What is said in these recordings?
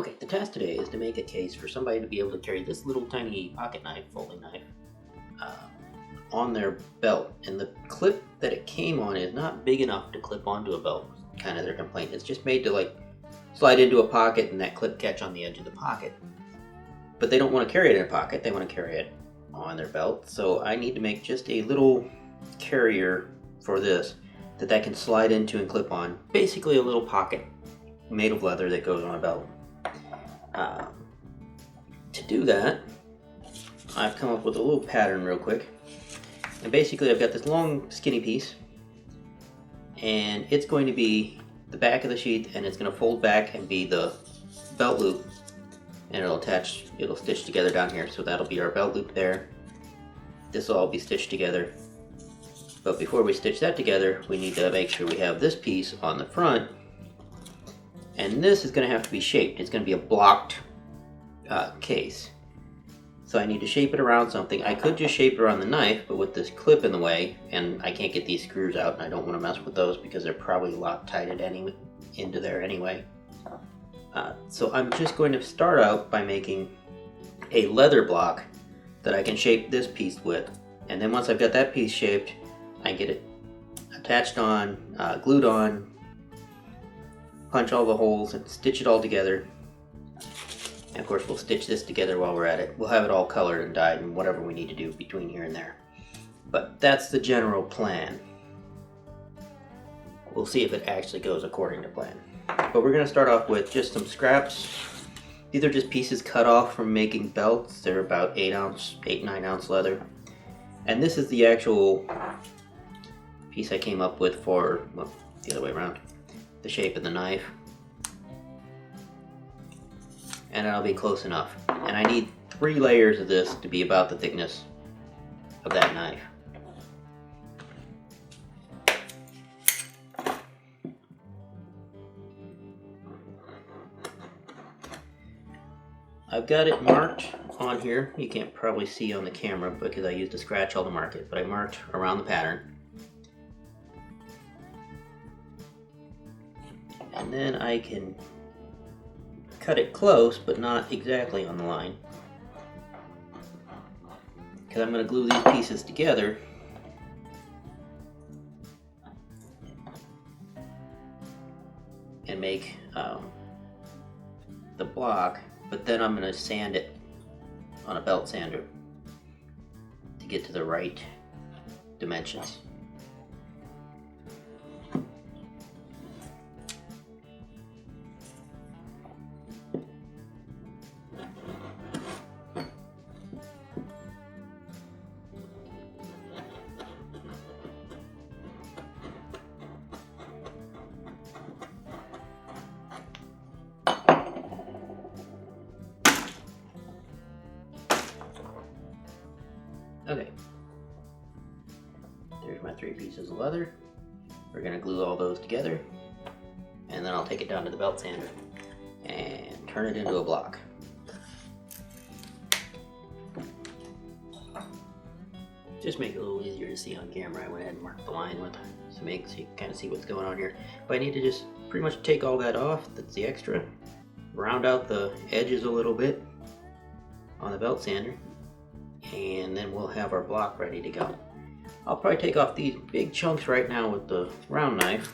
Okay, the task today is to make a case for somebody to be able to carry this little tiny pocket knife, folding knife, uh, on their belt. And the clip that it came on is not big enough to clip onto a belt, kind of their complaint. It's just made to like slide into a pocket and that clip catch on the edge of the pocket. But they don't want to carry it in a pocket, they want to carry it on their belt. So I need to make just a little carrier for this that can slide into and clip on. Basically a little pocket made of leather that goes on a belt. To do that, I've come up with a little pattern real quick. And basically I've got this long skinny piece, and it's going to be the back of the sheath, and it's going to fold back and be the belt loop, and it'll stitch together down here. So that'll be our belt loop there. This will all be stitched together. But before we stitch that together, we need to make sure we have this piece on the front. And this is going to have to be shaped. It's going to be a blocked case. So I need to shape it around something. I could just shape it around the knife, but with this clip in the way, and I can't get these screws out, and I don't want to mess with those because they're probably Loctited into there anyway. So I'm just going to start out by making a leather block that I can shape this piece with. And then once I've got that piece shaped, I get it attached on, glued on, punch all the holes and stitch it all together. And of course we'll stitch this together while we're at it. We'll have it all colored and dyed and whatever we need to do between here and there. But that's the general plan. We'll see if it actually goes according to plan. But we're going to start off with just some scraps. These are just pieces cut off from making belts. They're about 9 ounce leather. And this is the actual piece I came up with for, well, the other way around, the shape of the knife. And that'll be close enough. And I need 3 layers of this to be about the thickness of that knife. I've got it marked on here. You can't probably see on the camera because I used a scratch awl to mark it, but I marked around the pattern. And then I can cut it close, but not exactly on the line. Because I'm going to glue these pieces together. And make the block, but then I'm going to sand it on a belt sander to get to the right dimensions. Okay, there's my 3 pieces of leather. We're going to glue all those together, and then I'll take it down to the belt sander and turn it into a block. Just make it a little easier to see on camera, I went ahead and marked the line with so you can kind of see what's going on here. But I need to just pretty much take all that off, that's the extra, round out the edges a little bit on the belt sander, and then we'll have our block ready to go. I'll probably take off these big chunks right now with the round knife.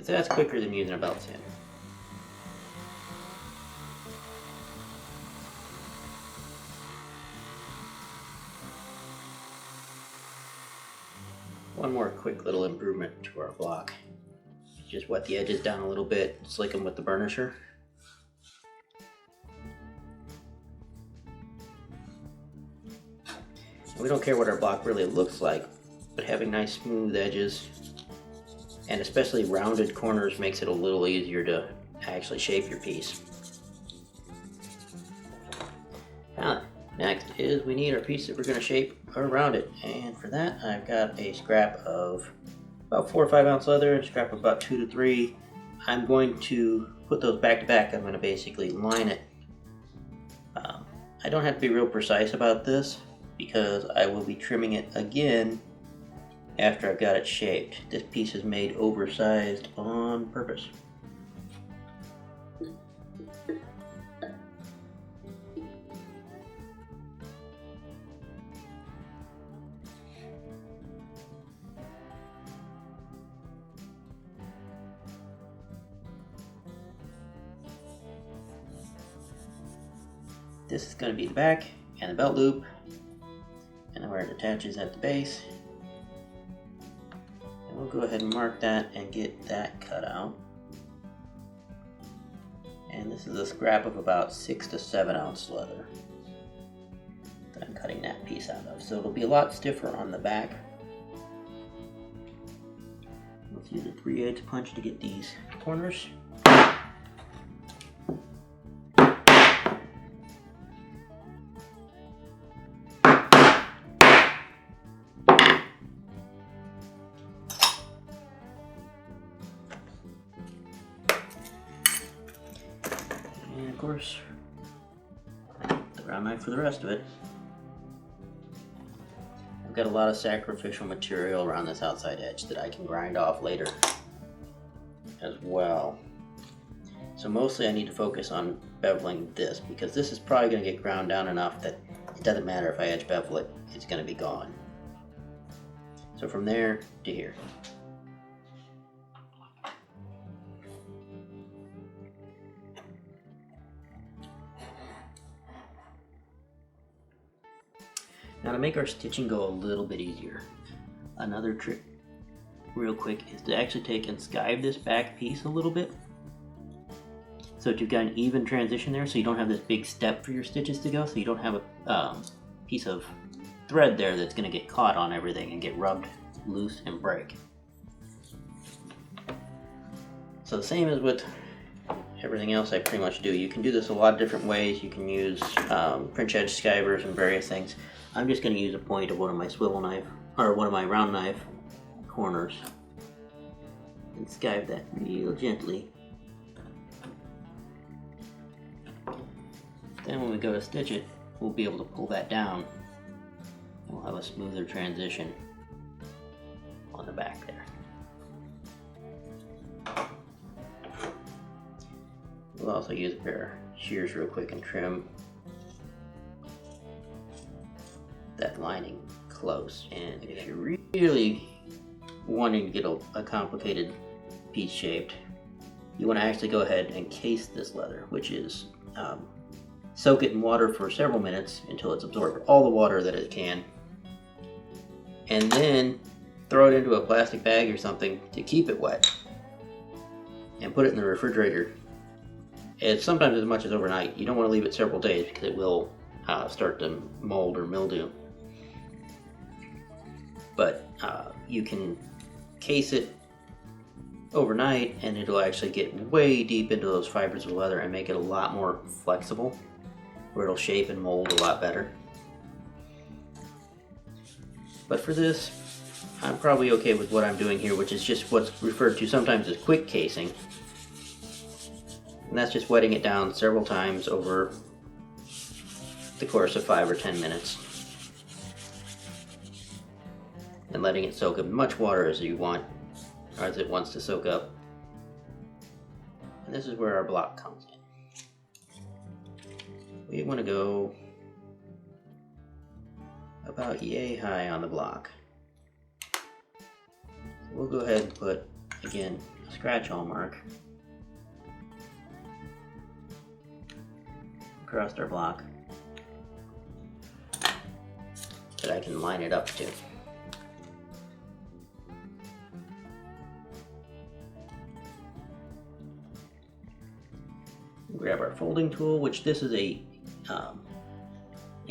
That's quicker than using a belt sander. One more quick little improvement to our block. Just wet the edges down a little bit, slick them with the burnisher. We don't care what our block really looks like, but having nice smooth edges and especially rounded corners makes it a little easier to actually shape your piece. Now Next is we need our piece that we're going to shape around it, and for that I've got a scrap of about 4 or 5 ounce leather and a scrap of about 2 to 3. I'm going to put those back to back. I'm going to basically line it. I don't have to be real precise about this because I will be trimming it again after I've got it shaped. This piece is made oversized on purpose. This is going to be the back and the belt loop, and where it attaches at the base. And we'll go ahead and mark that and get that cut out. And this is a scrap of about 6 to 7 ounce leather that I'm cutting that piece out of. So it'll be a lot stiffer on the back. Let's use a 3/8 punch to get these corners. And of course, the round knife for the rest of it. I've got a lot of sacrificial material around this outside edge that I can grind off later as well. So mostly I need to focus on beveling this because this is probably going to get ground down enough that it doesn't matter if I edge bevel it, it's going to be gone. So from there to here. Now to make our stitching go a little bit easier, another trick real quick is to actually take and skive this back piece a little bit so that you've got an even transition there, so you don't have this big step for your stitches to go, so you don't have a piece of thread there that's going to get caught on everything and get rubbed loose and break. So the same as with everything else I pretty much do. You can do this a lot of different ways. You can use French edge skivers and various things. I'm just going to use a point of one of my swivel knife, or one of my round knife corners, and skive that real gently. Then when we go to stitch it, we'll be able to pull that down, and we'll have a smoother transition on the back there. We'll also use a pair of shears real quick and trim that lining close. And if you're really wanting to get a complicated piece shaped, you want to actually go ahead and case this leather, which is soak it in water for several minutes until it's absorbed all the water that it can, and then throw it into a plastic bag or something to keep it wet, and put it in the refrigerator. It's sometimes as much as overnight. You don't want to leave it several days because it will start to mold or mildew. But you can case it overnight and it'll actually get way deep into those fibers of leather and make it a lot more flexible, where it'll shape and mold a lot better. But for this, I'm probably okay with what I'm doing here, which is just what's referred to sometimes as quick casing. And that's just wetting it down several times over the course of 5 or 10 minutes. And letting it soak up as much water as you want, or as it wants to soak up. And this is where our block comes in. We want to go about yay high on the block. So we'll go ahead and put, again, a scratch hole mark across our block that I can line it up to. Grab our folding tool, which this is a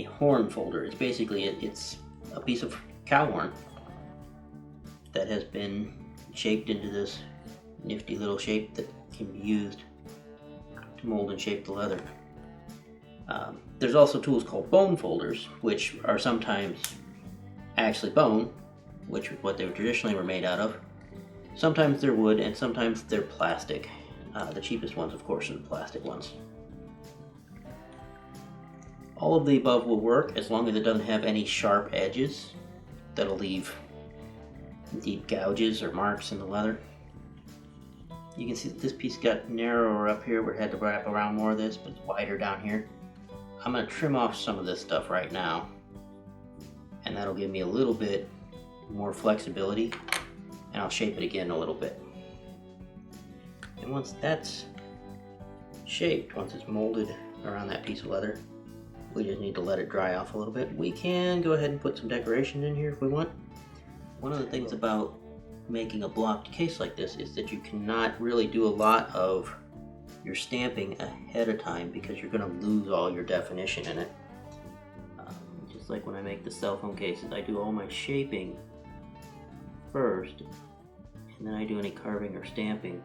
horn folder. It's basically it's a piece of cow horn that has been shaped into this nifty little shape that can be used to mold and shape the leather. There's also tools called bone folders, which are sometimes actually bone, which is what they traditionally were made out of. Sometimes they're wood, and sometimes they're plastic. The cheapest ones, of course, are the plastic ones. All of the above will work as long as it doesn't have any sharp edges that'll leave deep gouges or marks in the leather. You can see that this piece got narrower up here where it had to wrap around more of this, but it's wider down here. I'm going to trim off some of this stuff right now, and that'll give me a little bit more flexibility, and I'll shape it again a little bit. And once that's shaped, once it's molded around that piece of leather, we just need to let it dry off a little bit. We can go ahead and put some decorations in here if we want. One of the things about making a blocked case like this is that you cannot really do a lot of your stamping ahead of time because you're going to lose all your definition in it. Just like when I make the cell phone cases, I do all my shaping first, and then I do any carving or stamping.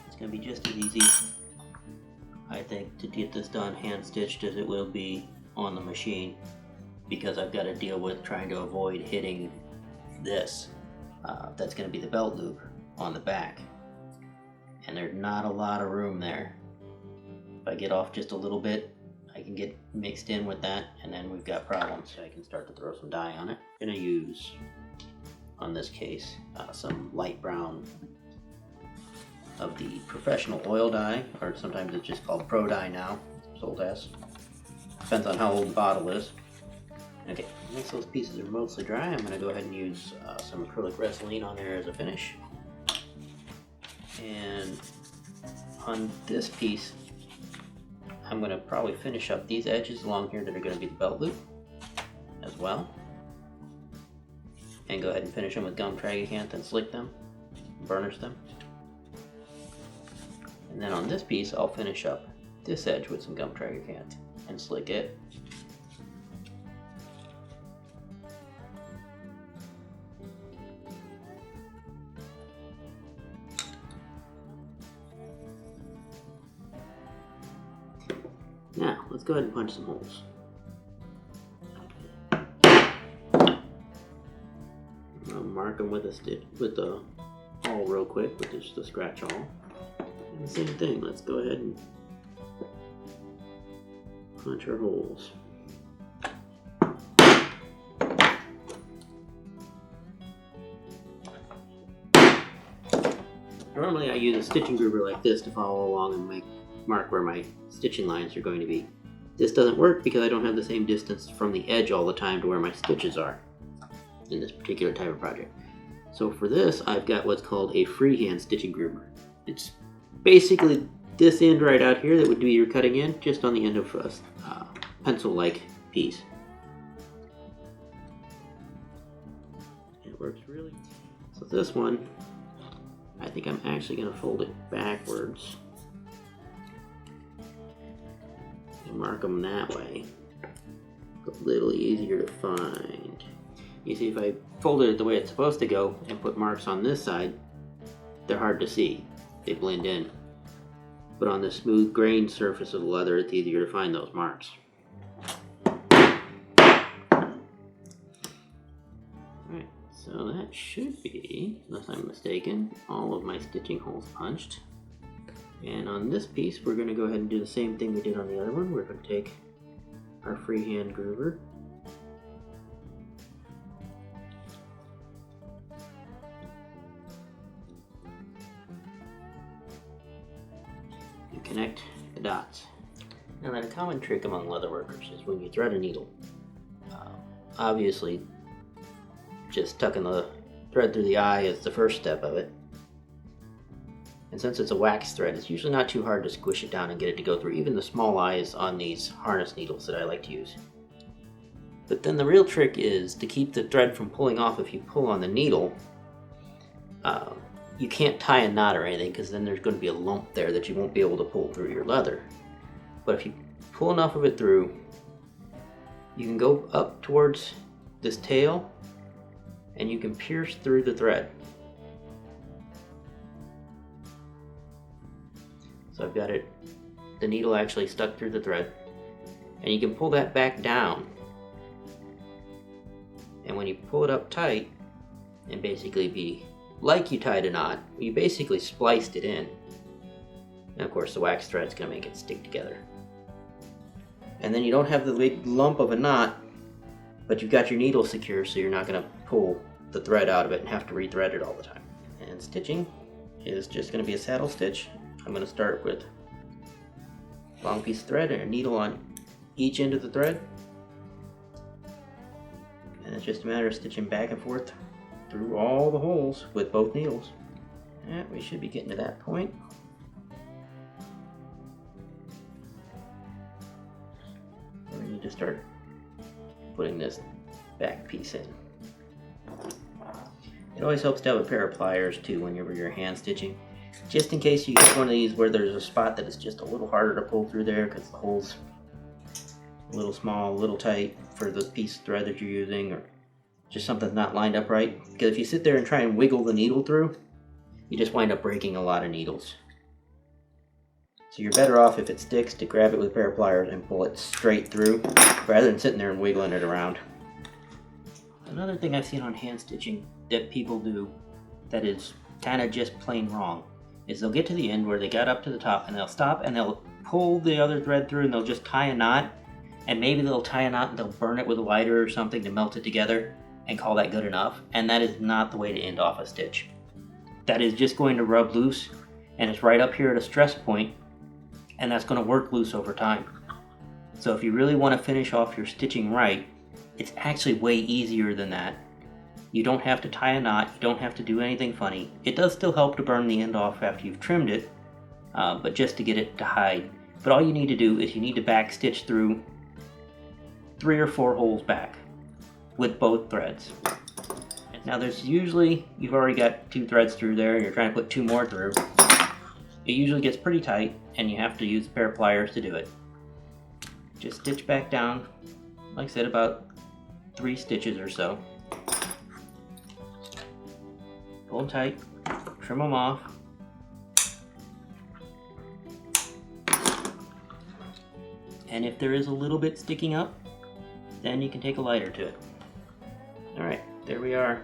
It's going to be just as easy, I think, to get this done hand stitched as it will be on the machine, because I've got to deal with trying to avoid hitting this. That's going to be the belt loop on the back, and there's not a lot of room there. If I get off just a little bit, I can get mixed in with that, and then we've got problems. I can start to throw some dye on it. I'm going to use, on this case, some light brown of the professional oil dye, or sometimes it's just called Pro Dye now, sold as. Depends on how old the bottle is. Okay, once those pieces are mostly dry, I'm going to go ahead and use some acrylic Restylane on there as a finish. And on this piece, I'm going to probably finish up these edges along here that are going to be the belt loop as well. And go ahead and finish them with gum tragacanth and slick them, burnish them. And then on this piece, I'll finish up this edge with some gum tragacanth and slick it. Now, let's go ahead and punch some holes. I'll mark them with a stitch, with the awl real quick, with just a scratch awl. And the same thing, let's go ahead and punch our holes. Normally I use a stitching groover like this to follow along and mark where my stitching lines are going to be. This doesn't work because I don't have the same distance from the edge all the time to where my stitches are in this particular type of project. So for this, I've got what's called a freehand stitching groover. It's basically this end right out here that would be your cutting end, just on the end of a pencil-like piece. It works really. So this one, I think I'm actually going to fold it backwards and mark them that way. It's a little easier to find. You see, if I folded it the way it's supposed to go and put marks on this side, they're hard to see. They blend in. But on the smooth grained surface of the leather, it's easier to find those marks. Alright, so that should be, unless I'm mistaken, all of my stitching holes punched. And on this piece, we're going to go ahead and do the same thing we did on the other one. We're going to take our freehand groover, and connect the dots. Now, that a common trick among leather workers is when you thread a needle, obviously just tucking the thread through the eye is the first step of it. And since it's a wax thread, it's usually not too hard to squish it down and get it to go through even the small eyes on these harness needles that I like to use. But then the real trick is to keep the thread from pulling off. If you pull on the needle, you can't tie a knot or anything, because then there's going to be a lump there that you won't be able to pull through your leather. But if you pull enough of it through, you can go up towards this tail and you can pierce through the thread. So I've got it, the needle actually stuck through the thread. And you can pull that back down. And when you pull it up tight, and basically be like you tied a knot, you basically spliced it in. And of course the wax thread's gonna make it stick together. And then you don't have the big lump of a knot, but you've got your needle secure, so you're not gonna pull the thread out of it and have to rethread it all the time. And stitching is just gonna be a saddle stitch. I'm gonna start with a long piece of thread and a needle on each end of the thread. And it's just a matter of stitching back and forth through all the holes with both needles. And we should be getting to that point. We need to start putting this back piece in. It always helps to have a pair of pliers too whenever you're hand stitching, just in case you get one of these where there's a spot that is just a little harder to pull through there because the hole's a little small, a little tight for the piece of thread that you're using, or just something's not lined up right. Because if you sit there and try and wiggle the needle through, you just wind up breaking a lot of needles. So you're better off, if it sticks, to grab it with a pair of pliers and pull it straight through rather than sitting there and wiggling it around. Another thing I've seen on hand stitching that people do that is kind of just plain wrong is they'll get to the end where they got up to the top and they'll stop and they'll pull the other thread through and they'll just tie a knot, and maybe they'll tie a knot and they'll burn it with a lighter or something to melt it together and call that good enough. And that is not the way to end off a stitch. That is just going to rub loose, and it's right up here at a stress point, and that's going to work loose over time. So if you really want to finish off your stitching right, it's actually way easier than that. You don't have to tie a knot, you don't have to do anything funny. It does still help to burn the end off after you've trimmed it, but just to get it to hide. But all you need to do is you need to back stitch through 3 or 4 holes back with both threads. Now there's usually, you've already got 2 threads through there and you're trying to put 2 more through. It usually gets pretty tight and you have to use a pair of pliers to do it. Just stitch back down, like I said, about 3 stitches or so. Pull them tight, trim them off. And if there is a little bit sticking up, then you can take a lighter to it. Alright, there we are.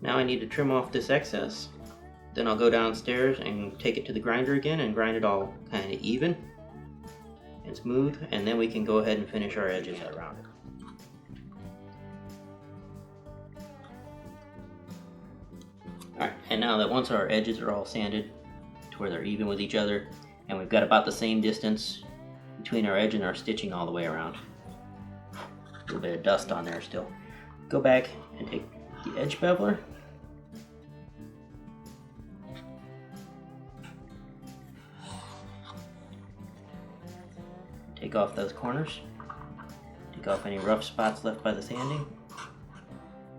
Now I need to trim off this excess. Then I'll go downstairs and take it to the grinder again and grind it all kind of even and smooth, and then we can go ahead and finish our edges around it. Alright, and now that once our edges are all sanded to where they're even with each other, and we've got about the same distance between our edge and our stitching all the way around. A little bit of dust on there still. Go back and take the edge beveler. Take off those corners. Take off any rough spots left by the sanding.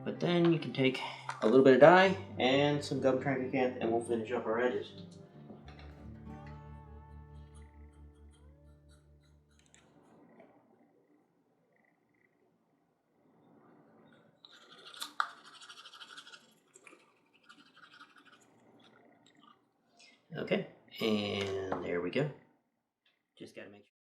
But then you can take a little bit of dye and some gum tragacanth and we'll finish up our edges. Okay, and there we go. Just gotta make sure.